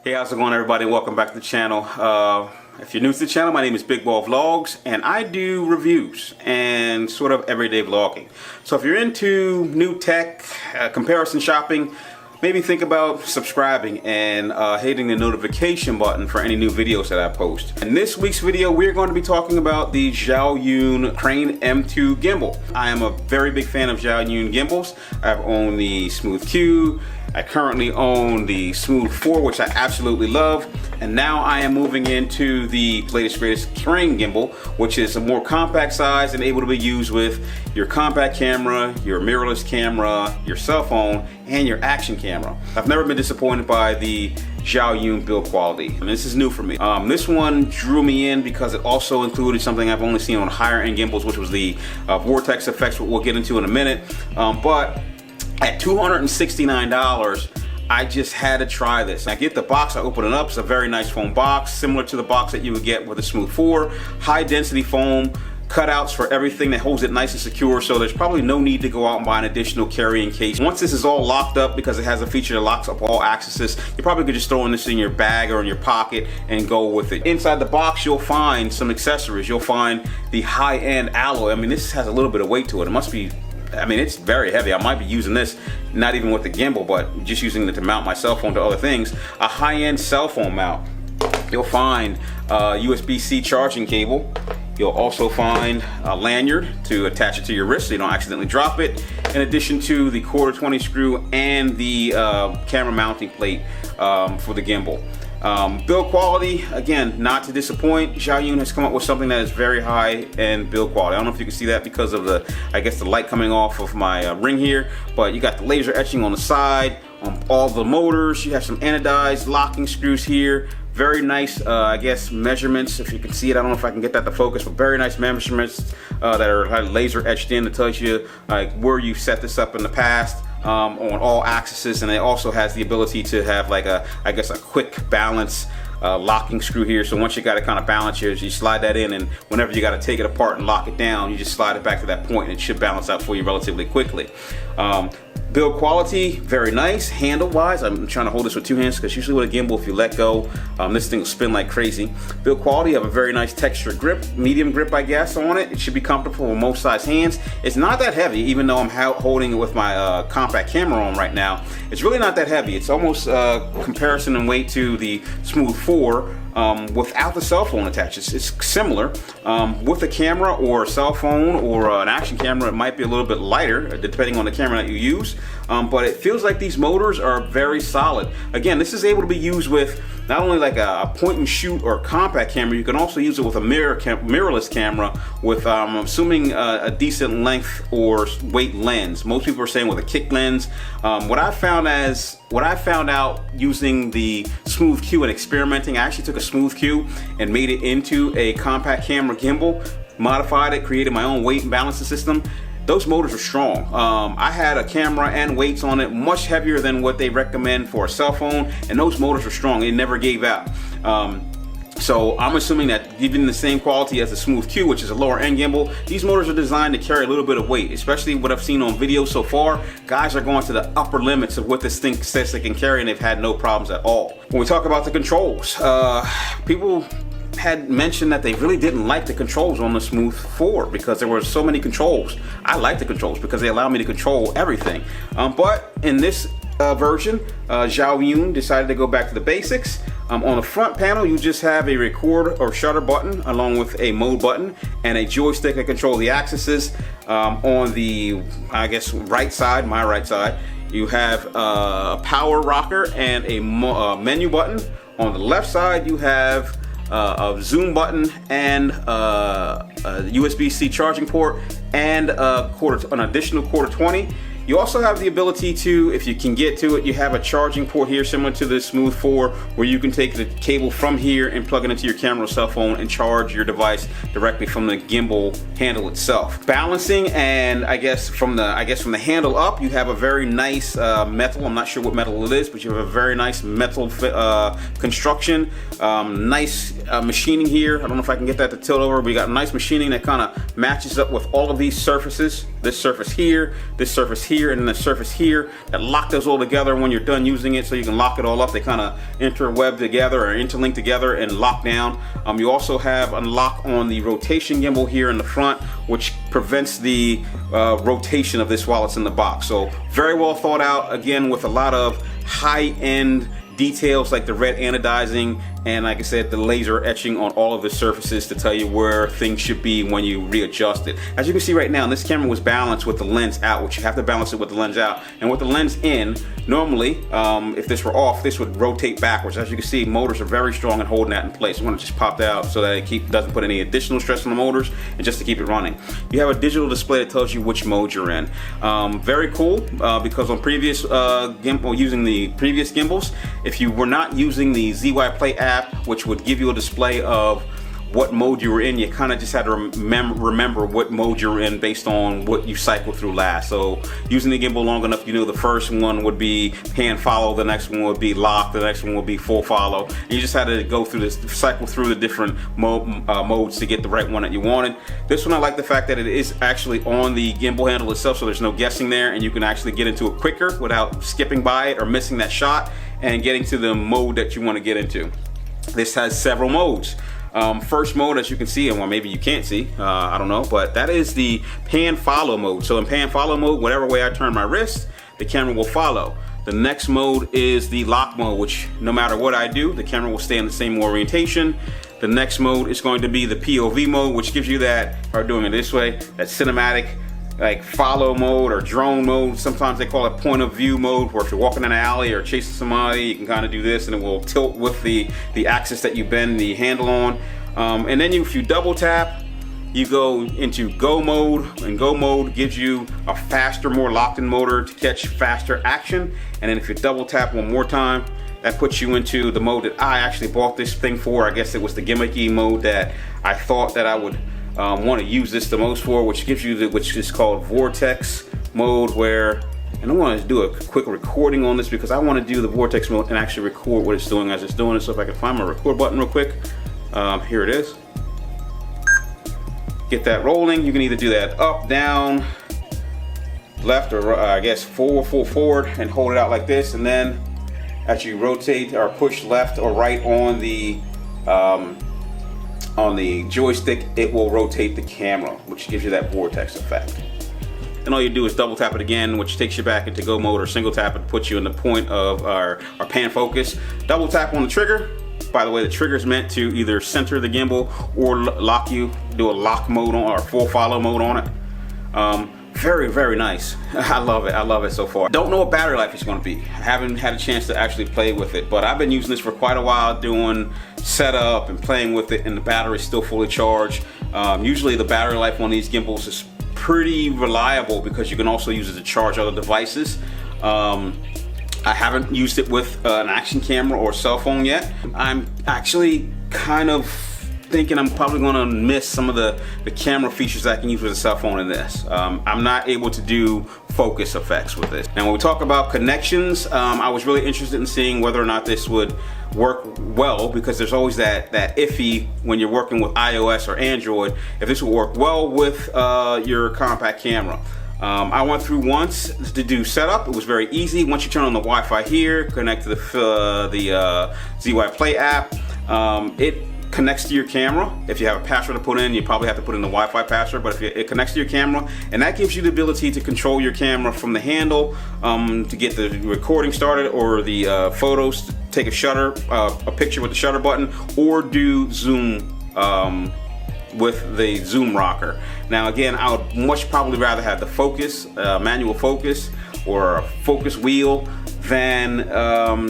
Hey, how's it going, everybody? Welcome back to the channel. If you're new to the channel, my name is Big Ball Vlogs, and I do reviews and sort of everyday vlogging. So if you're into new tech, comparison shopping, maybe think about subscribing and hitting the notification button for any new videos that I post. In this week's video, we're going to be talking about the Zhaoyun Crane M2 gimbal. I am a very big fan of Zhaoyun gimbals. I've owned the Smooth Q. I currently own the Smooth 4, which I absolutely love, and now I am moving into the latest greatest Crane gimbal, which is a more compact size and able to be used with your compact camera, your mirrorless camera, your cell phone, and your action camera. I've never been disappointed by the Zhaoyun build quality, and this is new for me. This one drew me in because it also included something I've only seen on higher end gimbals, which was the Vortex effects, which we'll get into in a minute. But at $269, I just had to try this. I get the box, I open it up. It's a very nice foam box, similar to the box that you would get with the Smooth 4. High density foam, cutouts for everything that holds it nice and secure, so there's probably no need to go out and buy an additional carrying case. Once this is all locked up, because it has a feature that locks up all axes, you probably could just throw this in your bag or in your pocket and go with it. Inside the box, you'll find some accessories. You'll find the high-end alloy. I mean, this has a little bit of weight to it. It must be, I mean, it's very heavy. I might be using this, not even with the gimbal, but just using it to mount my cell phone to other things. A high-end cell phone mount. You'll find a USB-C charging cable. You'll also find a lanyard to attach it to your wrist so you don't accidentally drop it, in addition to the 1/4 screw and the camera mounting plate for the gimbal. Build quality, again, not to disappoint. Zhaoyun has come up with something that is very high in build quality. I don't know if you can see that because of the, I guess, the light coming off of my ring here, but you got the laser etching on the side, on all the motors. You have some anodized locking screws here. Very nice, I guess, measurements, if you can see it. I don't know if I can get that to focus, but very nice measurements that are like laser etched in. That tells you like where you set this up in the past. On all axes, and it also has the ability to have like a, I guess, a quick balance locking screw here. So once you got it kind of balanced here, you slide that in, and whenever you got to take it apart and lock it down, you just slide it back to that point and it should balance out for you relatively quickly. Build quality, very nice. Handle wise, I'm trying to hold this with two hands because usually with a gimbal, if you let go, this thing will spin like crazy. Build quality, you have a very nice textured grip, medium grip, I guess, on it. It should be comfortable with most size hands. It's not that heavy, even though I'm holding it with my compact camera on right now. It's really not that heavy. It's almost comparison in weight to the Smooth 4. Without the cell phone attached. It's similar. With a camera or a cell phone or an action camera, it might be a little bit lighter depending on the camera that you use, but it feels like these motors are very solid. Again, this is able to be used with not only like a point and shoot or compact camera, you can also use it with a mirrorless camera with, I'm assuming, a decent length or weight lens. Most people are saying with a kick lens. What I found out using the Smooth Q and experimenting, I actually took a Smooth Q and made it into a compact camera gimbal, modified it, created my own weight and balancing system. Those motors are strong. I had a camera and weights on it much heavier than what they recommend for a cell phone, and those motors are strong. They never gave out. So I'm assuming that given the same quality as the Smooth Q, which is a lower end gimbal, these motors are designed to carry a little bit of weight, especially what I've seen on videos so far. Guys are going to the upper limits of what this thing says they can carry, and they've had no problems at all. When we talk about the controls, people had mentioned that they really didn't like the controls on the Smooth 4 because there were so many controls. I like the controls because they allow me to control everything. But in this version, Zhaoyun decided to go back to the basics. On the front panel, you just have a record or shutter button along with a mode button and a joystick that controls the axes. On the, I guess, right side, my right side, you have a power rocker and a menu button. On the left side, you have a zoom button and a USB-C charging port and an additional 1/4. You also have the ability to, if you can get to it, you have a charging port here similar to the Smooth 4 where you can take the cable from here and plug it into your camera or cell phone and charge your device directly from the gimbal handle itself. Balancing, and I guess from the handle up, you have a very nice metal. I'm not sure what metal it is, but you have a very nice metal construction. Nice machining here. I don't know if I can get that to tilt over, but you got nice machining that kind of matches up with all of these surfaces. this surface here, this surface here, and then the surface here that lock those all together when you're done using it, so you can lock it all up. They kind of interweb together or interlink together and lock down. You also have unlock on the rotation gimbal here in the front, which prevents the rotation of this while it's in the box. So very well thought out, again, with a lot of high-end details like the red anodizing and, like I said, the laser etching on all of the surfaces to tell you where things should be when you readjust it. As you can see right now, this camera was balanced with the lens out, which you have to balance it with the lens out. And with the lens in, normally, if this were off, this would rotate backwards. As you can see, motors are very strong in holding that in place. I'm gonna just pop that out so that it doesn't put any additional stress on the motors, and just to keep it running. You have a digital display that tells you which mode you're in. Very cool, because on previous using the previous gimbals, if you were not using the ZY Play app, which would give you a display of what mode you were in, you kind of just had to remember what mode you're in based on what you cycled through last. So using the gimbal long enough, you know the first one would be pan follow, the next one would be lock, the next one would be full follow. And you just had to go through this, cycle through the different modes to get the right one that you wanted. This one, I like the fact that it is actually on the gimbal handle itself, so there's no guessing there, and you can actually get into it quicker without skipping by it or missing that shot and getting to the mode that you want to get into. This has several modes. First mode, as you can see, and well, maybe you can't see, I don't know, but that is the pan follow mode. So in pan follow mode, whatever way I turn my wrist, the camera will follow. The next mode is the lock mode, which no matter what I do, the camera will stay in the same orientation. The next mode is going to be the POV mode, which gives you that, if I'm doing it this way, that cinematic like follow mode or drone mode. Sometimes they call it point of view mode, where if you're walking in an alley or chasing somebody, you can kind of do this and it will tilt with the axis that you bend the handle on. And then if you double tap, you go into go mode, and go mode gives you a faster, more locked in motor to catch faster action. And then if you double tap one more time, that puts you into the mode that I actually bought this thing for. I guess it was the gimmicky mode that I thought that I would want to use this the most for, which gives you which is called Vortex Mode, where, and I want to do a quick recording on this because I want to do the Vortex Mode and actually record what it's doing as it's doing it. So if I can find my record button real quick, here it is. Get that rolling. You can either do that up, down, left, or I guess forward, and hold it out like this, and then as you rotate or push left or right on the joystick, it will rotate the camera, which gives you that vortex effect. And all you do is double tap it again, which takes you back into go mode, or single tap it puts you in the point of our pan focus. Double tap on the trigger. By the way, the trigger is meant to either center the gimbal or lock you, do a lock mode on or full follow mode on it. Very, very nice. I love it so far. Don't know what battery life is going to be. I haven't had a chance to actually play with it, but I've been using this for quite a while, doing setup and playing with it, and the battery is still fully charged. Usually the battery life on these gimbals is pretty reliable because you can also use it to charge other devices. I haven't used it with an action camera or cell phone yet. I'm actually kind of thinking I'm probably going to miss some of the camera features I can use with a cell phone in this. I'm not able to do focus effects with this. And when we talk about connections, I was really interested in seeing whether or not this would work well, because there's always that iffy when you're working with iOS or Android, if this will work well with your compact camera. I went through once to do setup. It was very easy. Once you turn on the Wi-Fi here, connect to the ZY Play app, it connects to your camera. If you have a password to put in, you probably have to put in the Wi-Fi password, but if it connects to your camera, and that gives you the ability to control your camera from the handle, to get the recording started, or the photos, take a picture with the shutter button, or do zoom with the zoom rocker. Now again, I would much probably rather have the focus, manual focus, or a focus wheel than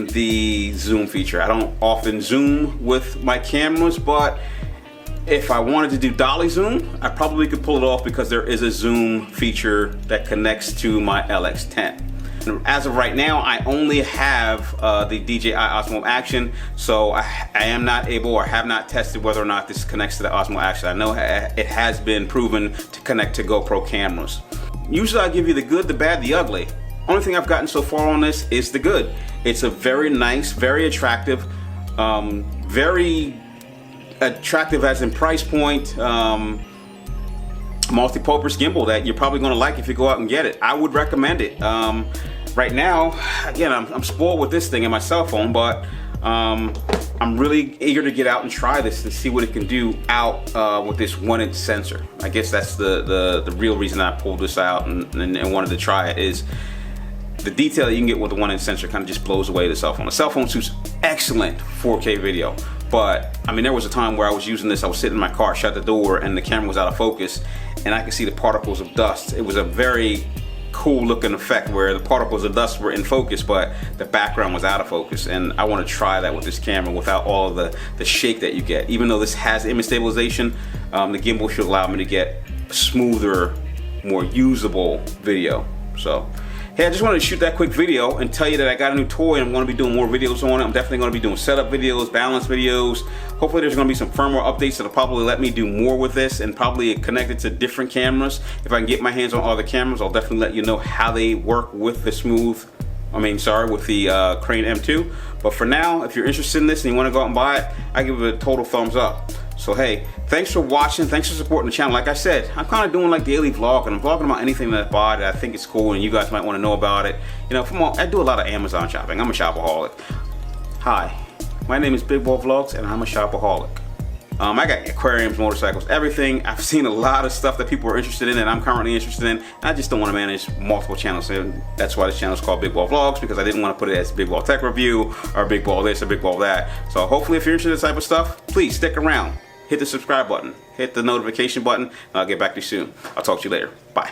the zoom feature. I don't often zoom with my cameras, but if I wanted to do dolly zoom, I probably could pull it off because there is a zoom feature that connects to my LX10. As of right now, I only have the DJI Osmo Action, so I am not able, or have not tested whether or not this connects to the Osmo Action. I know it has been proven to connect to GoPro cameras. Usually I give you the good, the bad, the ugly. Only thing I've gotten so far on this is the good. It's a very nice, very attractive, very attractive as in price point, multi-purpose gimbal that you're probably going to like if you go out and get it. I would recommend it. Right now, again, I'm spoiled with this thing and my cell phone, but I'm really eager to get out and try this and see what it can do out with this 1-inch sensor. I guess that's the real reason I pulled this out and wanted to try it, is the detail that you can get with the 1-inch sensor kind of just blows away the cell phone. The cell phone shoots excellent 4K video, but I mean, there was a time where I was using this, I was sitting in my car, shut the door, and the camera was out of focus, and I could see the particles of dust. It was a very cool looking effect where the particles of dust were in focus, but the background was out of focus. And I want to try that with this camera without all of the shake that you get. Even though this has image stabilization, the gimbal should allow me to get smoother, more usable video. So hey, I just wanted to shoot that quick video and tell you that I got a new toy and I'm going to be doing more videos on it. I'm definitely going to be doing setup videos, balance videos. Hopefully there's going to be some firmware updates that'll probably let me do more with this and probably connect it to different cameras. If I can get my hands on other cameras, I'll definitely let you know how they work with the with the Crane M2. But for now, if you're interested in this and you want to go out and buy it, I give it a total thumbs up. So hey, thanks for watching, thanks for supporting the channel. Like I said, I'm kind of doing like daily vlog, and I'm vlogging about anything that I buy that I think is cool and you guys might want to know about it. You know, I do a lot of Amazon shopping. I'm a shopaholic. Hi, my name is Big Ball Vlogs and I'm a shopaholic. I got aquariums, motorcycles, everything. I've seen a lot of stuff that people are interested in and I'm currently interested in. And I just don't want to manage multiple channels. And that's why this channel is called Big Ball Vlogs, because I didn't want to put it as Big Ball Tech Review or Big Ball this or Big Ball that. So hopefully if you're interested in this type of stuff, please stick around. Hit the subscribe button, hit the notification button, and I'll get back to you soon. I'll talk to you later. Bye.